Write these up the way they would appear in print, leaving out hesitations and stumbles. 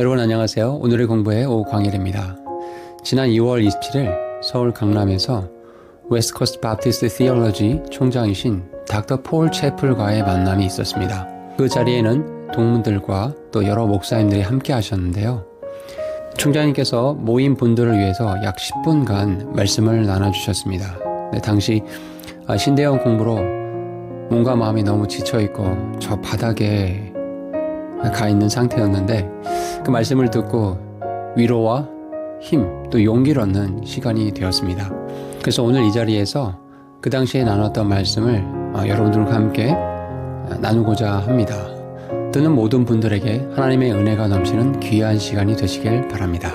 여러분 안녕하세요. 오늘의 공부의 오광일입니다. 지난 2월 27일 서울 강남에서 웨스트코스트 바프티스트 티올로지 총장이신 닥터 폴 채플과의 만남이 있었습니다. 그 자리에는 동문들과 또 여러 목사님들이 함께 하셨는데요. 총장님께서 모인 분들을 위해서 약 10분간 말씀을 나눠주셨습니다. 당시 신대원 공부로 몸과 마음이 너무 지쳐있고 저 바닥에 가 있는 상태였는데 그 말씀을 듣고 위로와 힘 또 용기를 얻는 시간이 되었습니다. 그래서 오늘 이 자리에서 그 당시에 나눴던 말씀을 여러분들과 함께 나누고자 합니다. 듣는 모든 분들에게 하나님의 은혜가 넘치는 귀한 시간이 되시길 바랍니다.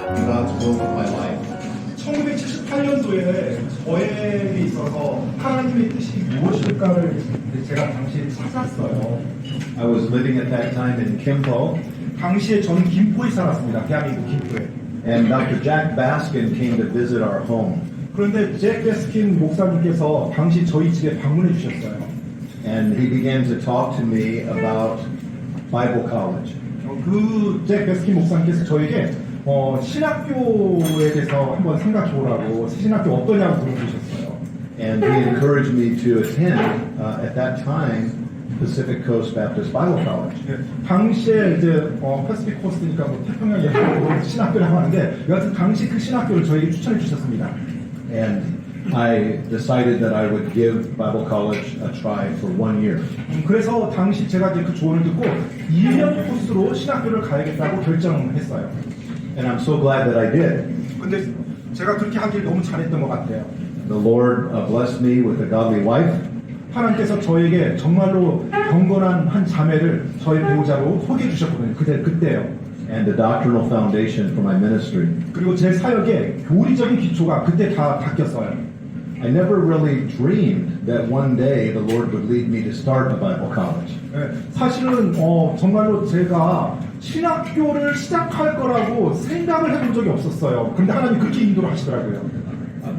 1978년도에 저에게 있어서 하나님의 뜻이 무엇일까를 제가 당시에 찾았어요. I was living at that time in Kimpo, 당시에 저는 김포에 살았습니다. 대한민국 김포에. and Dr. Jack Baskin came to visit our home. 그런데 잭 베스킨 목사님께서 당시 저희 집에 방문해 주셨어요. And he began to talk to me about Bible college. 잭 베스킨 목사님께서 저에게 신학교에 대해서 한번 생각해 보라고, 신학교 어떠냐고 물어보셨어요. And he encouraged me to attend, at that time, Pacific Coast Baptist Bible College. 당시에 이제 패시픽 코스트니까 뭐 태평양 예술로 신학교라고 하는데 여하튼 당시 그 신학교를 저에게 추천해 주셨습니다. And I decided that I would give Bible college a try for 1 year. 그래서 당시 제가 이제 그 조언을 듣고 1년 코스로 신학교를 가야겠다고 결정했어요. And I'm so glad that I did. 근데 제가 그렇게 하길 너무 잘했던 것 같아요. The Lord blessed me with a godly wife. 하나님께서 저에게 정말로 경건한 한 자매를 저의 배우자로 소개해 주셨거든요. 그때요. And the doctrinal foundation for my ministry. 그리고 제 사역의 교리적인 기초가 그때 다 바뀌었어요. I never really dreamed that one day the Lord would lead me to start a Bible college. 사실은 정말로 제가 신학교를 시작할 거라고 생각을 해본 적이 없었어요. 근데 하나님 그렇게 인도를 하시더라고요.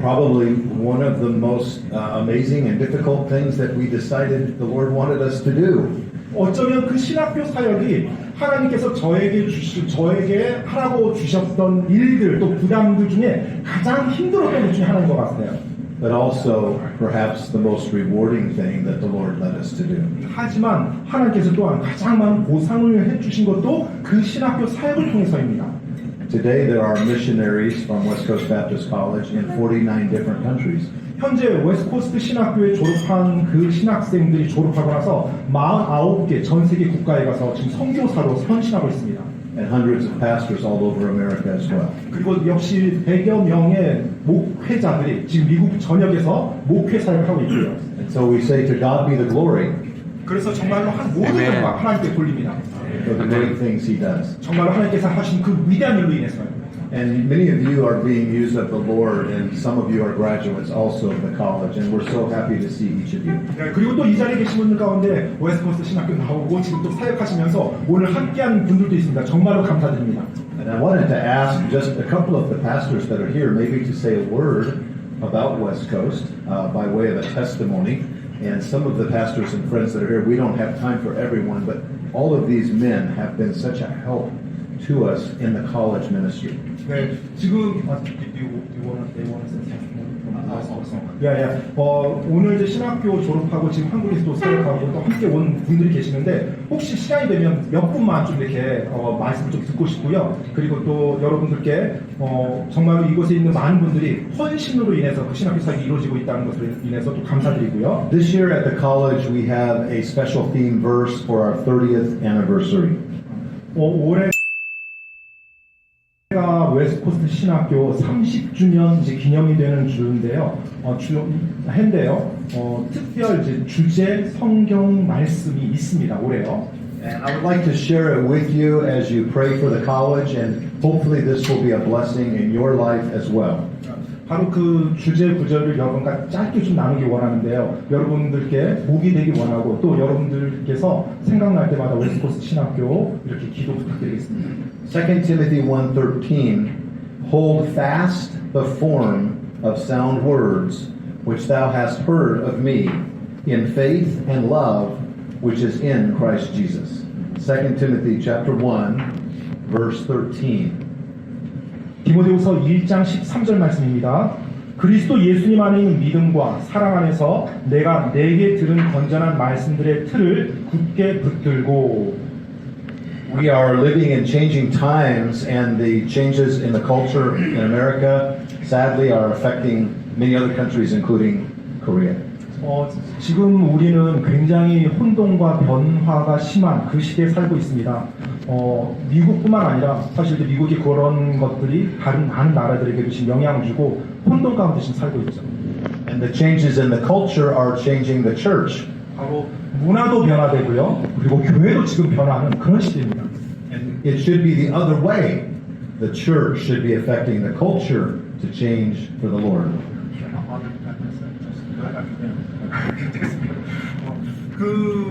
Probably one of the most amazing and difficult things that we decided the Lord wanted us to do. 어쩌면 그 신학교 사역이 하나님께서 저에게 하라고 주셨던 일들 또 부담들 중에 가장 힘들었던 것 중에 하나인 것 같아요. But also perhaps the most rewarding thing that the Lord led us to do. 하지만 하나님께서 또한 가장 많은 보상을 해주신 것도 그 신학교 사역을 통해서입니다. Today there are missionaries from West Coast Baptist College in 49 different countries. 현재 웨스트코스트 신학교에 졸업한 그 신학생들이 졸업하고 나서 49개 전 세계 국가에 가서 지금 선교사로 헌신하고 있습니다. And hundreds of pastors all over America as well. 그리고 역시 100여 명의 목회자들이 지금 미국 전역에서 목회 사역을 하고 있고요. And so we say to God be the glory 그래서 정말로 모든 영광 하나님께 돌립니다. for the great things He does. 정말로 하나님께서 하신 그 위대한 일로 인해서요. And many of you are being used of the Lord, and some of you are graduates also of the college, and we're so happy to see each of you. 그리고 또 이 자리에 계신 분들 가운데 웨스트코스트 신학교 나오고 지금 또 사역하시면서 오늘 함께하는 분들도 있습니다. 정말로 감사드립니다. And I wanted to ask just a couple of the pastors that are here, maybe to say a word about West Coast by way of a testimony. And some of the pastors and friends that are here, we don't have time for everyone, but all of these men have been such a help to us in the college ministry. 네, 지금 오늘 이제 신학교 졸업하고 지금 한국에서 또 사역하고 또 함께 온 분들이 계시는데 혹시 시간이 되면 몇 분만 좀 이렇게 말씀 좀 듣고 싶고요. 그리고 또 여러분들께 정말로 이곳에 있는 많은 분들이 헌신으로 인해서 그 신학교 사역이 이루어지고 있다는 것으로 인해서 또 감사드리고요. This year at the college, we have a special theme verse for our 30th anniversary. 올해 웨스트코스트 신학교 30주년 이제 기념이 되는 주인데요. 특별 이제 주제 성경 말씀이 있습니다. 올해요. And I would like to share it with you as you pray for the college, and hopefully this will be a blessing in your life as well. 바로 그 주제 구절을 여러분과 짧게 좀 나누기 원하는데요. 여러분들께 복이 되기 원하고 또 여러분들께서 생각날 때마다 웨스트코스트 신학교 이렇게 기도 부탁드리겠습니다. 2 Timothy 1:13, hold fast the form of sound words which thou hast heard of me in faith and love which is in Christ Jesus. 2 Timothy chapter 1 verse 13. 디모데후서 1장 13절 말씀입니다. 그리스도 예수님 안에 있는 믿음과 사랑 안에서 내가 내게 들은 건전한 말씀들의 틀을 굳게 붙들고. We are living in changing times, and the changes in the culture in America, sadly, are affecting many other countries, including Korea. 지금 우리는 굉장히 혼돈과 변화가 심한 그 시대에 살고 있습니다. 미국뿐만 아니라 사실 미국이 그런 것들이 다른 많은 나라들에게도 지금 영향을 주고 혼돈 가운데 지금 살고 있죠. And the changes in the culture are changing the church. 바로 문화도 변화되고요. 그리고 교회도 지금 변화하는 그런 시대입니다. And it should be the other way. The church should be affecting the culture to change for the Lord.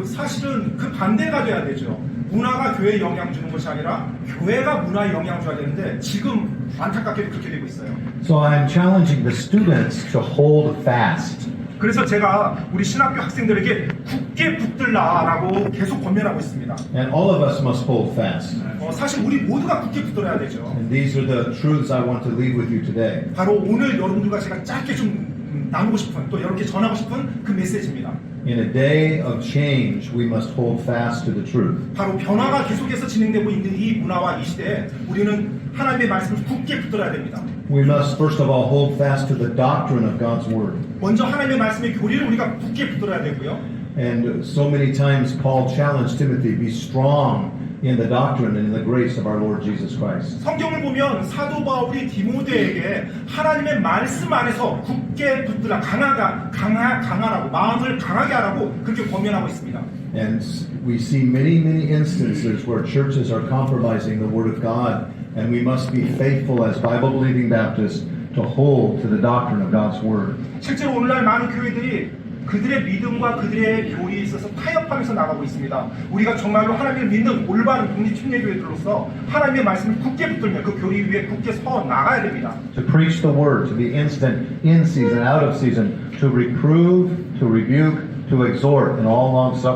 사실은 그 반대가 돼야 되죠. 문화가 교회에 영향 주는 것이 아니라 교회가 문화에 영향 줘야 되는데 지금 안타깝게도 그렇게 되고 있어요. So I'm challenging the students to hold fast. 그래서 제가 우리 신학교 학생들에게 굳게 붙들라라고 계속 권면하고 있습니다. And all of us must hold fast. 사실 우리 모두가 굳게 붙들어야 되죠. And these are the truths I want to leave with you today. 바로 오늘 여러분들과 제가 짧게 좀 나누고 싶은 또 여러분께 전하고 싶은 그 메시지입니다. In a day of change, we must hold fast to the truth. 바로 변화가 계속해서 진행되고 있는 이 문화와 이 시대에 우리는 하나님의 말씀을 굳게 붙들어야 됩니다. We must first of all hold fast to the doctrine of God's word. 먼저 하나님의 말씀의 교리를 우리가 굳게 붙들어야 되고요. And so many times Paul challenged Timothy, be strong in the doctrine and in the grace of our Lord Jesus Christ. 성경을 보면 사도 바울이 디모데에게 하나님의 말씀 안에서 굳게 붙들라 강하라고 마음을 강하게 하라고 그렇게 권면하고 있습니다. And we see many instances where churches are compromising the word of God, and we must be faithful as Bible-believing Baptists to hold to the doctrine of God's word. 실제로 오늘날 많은 교회들이 그들의 믿음과 그들의 교리에 있어서 타협하면서 나가고 있습니다. 우리가 정말로 하나님을 믿는 올바른 독립침례교회들로서 하나님의 말씀을 굳게 붙들며 그 교리 위에 굳게 서 나가야 됩니다. To preach the word, to be instant in season, out of season, to reprove, to rebuke, to exhort, and all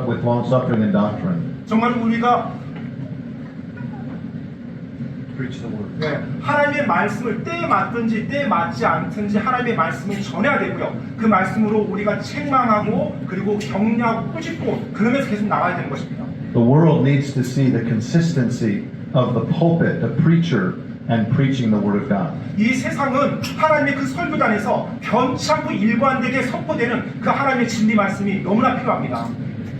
with long suffering and doctrine. 정말 우리가 Preach the word. 네, 하나님의 말씀을 때에 맞든지 때에 맞지 않든지 하나님의 말씀을 전해야 되고요. 그 말씀으로 우리가 책망하고 그리고 격려하고 꾸짖고 그러면서 계속 나가야 되는 것입니다. The world needs to see the consistency of the pulpit, the preacher, and preaching the word of God. 이 세상은 하나님의 그 설교단에서 변치 않고 일관되게 선포되는 그 하나님의 진리 말씀이 너무나 필요합니다.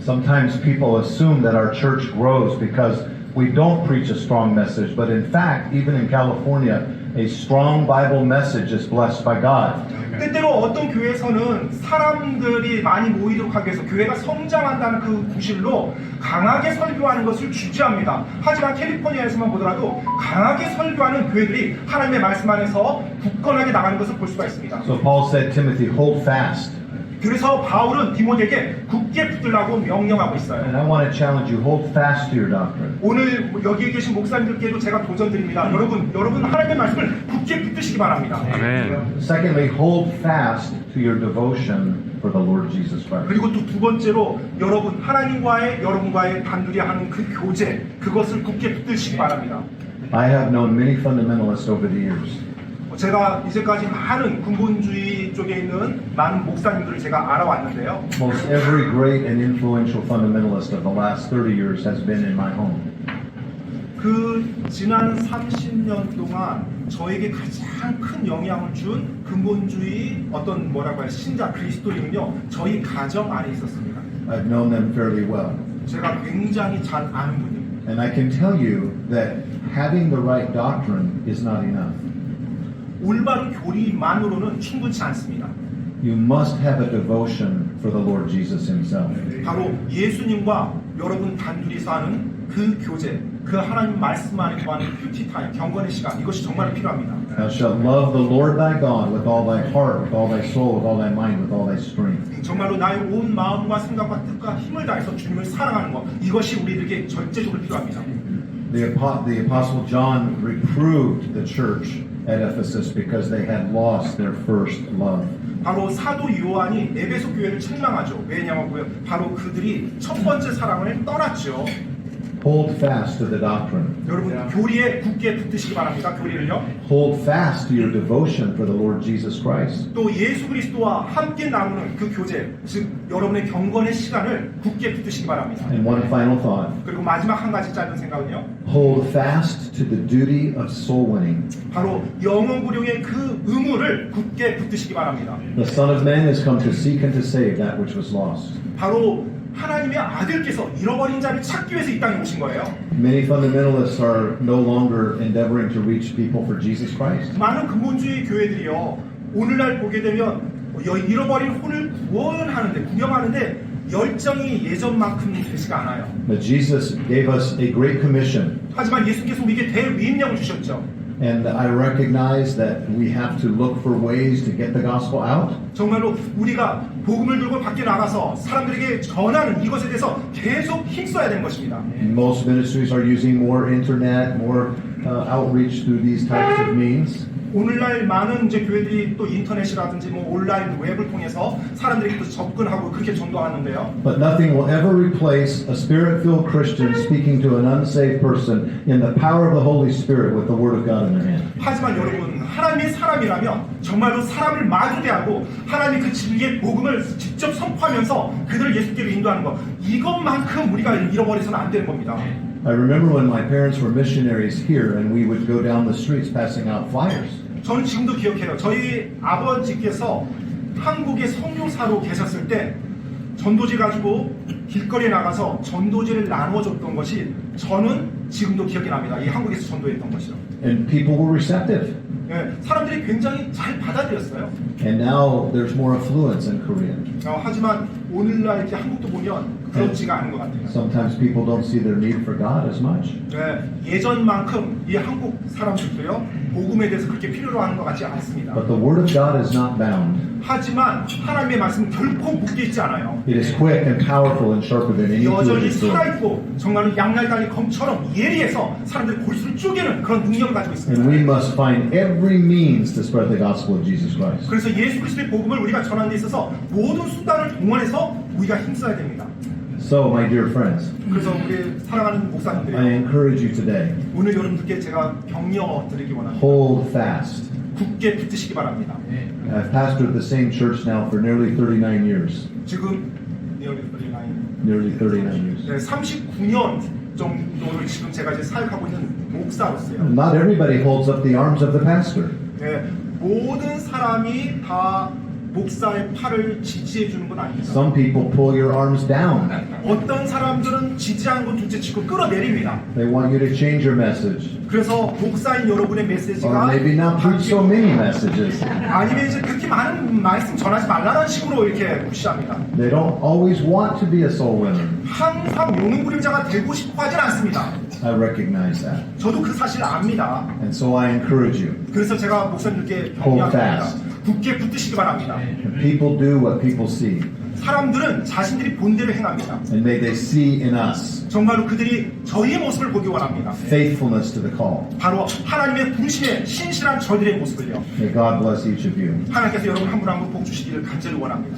Sometimes people assume that our church grows because we don't preach a strong message, but in fact, even in California, a strong Bible message is blessed by God. 때때로 어떤 교회에서는 사람들이 많이 모이도록 하기 위해서 교회가 성장한다는 그 구실로 강하게 설교하는 것을 주지합니다. 하지만 캘리포니아에서만 보더라도 강하게 설교하는 교회들이 하나님의 말씀 안에서 굳건하게 나가는 것을 볼 수가 있습니다. So Paul said, Timothy, hold fast. 그래서 바울은 디모데에게 굳게 붙들라고 명령하고 있어요. And I want to challenge you, hold fast to your doctrine. 오늘 여기에 계신 목사님들께도 제가 도전드립니다. 여러분 하나님의 말씀을 굳게 붙드시기 바랍니다. Secondly, hold fast to your devotion for the Lord Jesus Christ. 그리고 또 두 번째로 여러분과의 단둘이 하는 그 교제 그것을 굳게 붙드시기 바랍니다. I have known many fundamentalists over the years. 제가 이제까지 많은 근본주의 쪽에 있는 많은 목사님들을 제가 알아왔는데요. Most every great and influential fundamentalist of the last 30 years has been in my home. 그 지난 30년 동안 저에게 가장 큰 영향을 준 근본주의 신자 그리스도인은요 저희 가정 안에 있었습니다. I've known them fairly well. 제가 굉장히 잘 아는 분입니다. And I can tell you that having the right doctrine is not enough. 올바른 교리만으로는 충분치 않습니다. You must have a devotion for the Lord Jesus Himself. 바로 예수님과 여러분 단둘이서 하는 그 교제, 그 하나님 말씀 안에 거하는 큐티 타임, 경건의 시간 이것이 정말 필요합니다. Thou shalt love the Lord thy God with all thy heart, with all thy soul, with all thy mind, with all thy strength. 정말로 나의 온 마음과 생각과 뜻과 힘을 다해서 주님을 사랑하는 것 이것이 우리들에게 절대적으로 필요합니다. The Apostle John reproved the church at Ephesus because they had lost their first love. 바로 사도 요한이 에베소 교회를 책망하죠. 왜냐하면 바로 그들이 첫 번째 사랑을 떠났죠. Hold fast to the doctrine. 여러분 교리에 굳게 붙드시기 바랍니다. 교리를요. Hold fast to your devotion for the Lord Jesus Christ. 또 예수 그리스도와 함께 나누는 그 교제, 즉 여러분의 경건의 시간을 굳게 붙드시기 바랍니다. And one final thought. 그리고 마지막 한 가지 짧은 생각은요. Hold fast to the duty of soul winning. 바로 영혼 구령의 그 의무를 굳게 붙드시기 바랍니다. The Son of Man has come to seek and to save that which was lost. 바로 하나님의 아들께서 잃어버린 자를 찾기 위해서 이 땅에 오신 거예요. Many fundamentalists are no longer endeavoring to reach people for Jesus Christ. 많은 근본주의 교회들이요. 오늘날 보게 되면 잃어버린 혼을 구경하는데 열정이 예전만큼 되지가 않아요. But Jesus gave us a great commission. 하지만 예수께서 우리에게 대위임령을 주셨죠. And I recognize that we have to look for ways to get the gospel out. 정말로 우리가 복음을 들고 밖에 나가서 사람들에게 전하는 이것에 대해서 계속 힘써야 되는 것입니다. Most ministries are using more internet, more outreach through these types of means. 오늘날 많은 이제 교회들이 또 인터넷이라든지 뭐 온라인 웹을 통해서 사람들에게 또 접근하고 그렇게 전도하는데요. But nothing will ever replace a spirit-filled Christian speaking to an unsaved person in the power of the Holy Spirit with the Word of God in their hand. 하지만 여러분 하나님의 사람이라면 정말로 사람을 마주대하고 하나님의 그 진리의 복음을 직접 선포하면서 그들을 예수께로 인도하는 것 이것만큼 우리가 잃어버려서는 안 되는 겁니다. I remember when my parents were missionaries here and we would go down the streets passing out flyers. 저는 지금도 기억해요. 저희 아버지께서 한국의 선교사로 계셨을 때 전도지 가지고 길거리에 나가서 전도지를 나눠줬던 것이 저는 지금도 기억이 납니다. 이 한국에서 전도했던 것이요. And people were receptive. 네, 사람들이 굉장히 잘 받아들였어요. And now there's more affluence in Korea. 하지만 오늘날 이제 한국도 보면 그렇지가 않은 것 같아요. Sometimes people don't see their need for God as much. 네, 예전만큼 이 한국 사람들도요 복음에 대해서 그렇게 필요로 하는 것 같지 않습니다. But the Word of God is not bound. 하지만 하나님의 말씀은 결코 묶여 있지 않아요. It is quick and powerful and sharper than any 여전히 two-edged sword. 살아있고 정말로 양날달린 검처럼 예리해서 사람들의 골수를 쪼개는 그런 능력을 가지고 And we 있습니다. must find every means to spread the gospel of Jesus Christ. 그래서 예수 그리스도의 복음을 우리가 전하는 데 있어서 모든 수단을 동원해서 우리가 힘써야 됩니다. So, my dear friends, 그래서 우리 사랑하는 I 목사님들이 encourage you today, 오늘 여러분들께 제가 격려 드리기 원합니다. hold fast. 굳게 붙으시기 바랍니다. I've pastored the same church now for nearly 39 years. 지금 Nearly 39 years. 39년 정도를 지금 제가 이제 사역하고 있는 목사로서요. Not everybody holds up the arms of the pastor. 네, 모든 사람이 다 목사의 팔을 지지해 주는 건 아닙니다. Some people pull your arms down. 어떤 사람들은 지지하는 건 둘째치고 끌어내립니다. They want you to change your message. 그래서 목사인 여러분의 Or 메시지가 maybe not preach so many messages. 아니면 이제 그렇게 많은 말씀 전하지 말라는 식으로 이렇게 푸시합니다. They don't always want to be a soul winner. 항상 용은 부림자가 되고 싶어 하진 않습니다. I recognize that. 저도 그 사실을 압니다. And so I encourage you. 그래서 제가 목사님께 Hold 격려합니다. fast. 굳게 붙으시기 바랍니다. People do what people see. 사람들은 자신들이 본 대로 행합니다. And may they see in us 정말로 그들이 저희의 모습을 보기 원합니다. faithfulness to the call. 바로 하나님의 부르심에 신실한 저들의 모습을요. May God bless each of you. 하나님께서 여러분 한 분 한 분 복 주시기를 간절히 원합니다.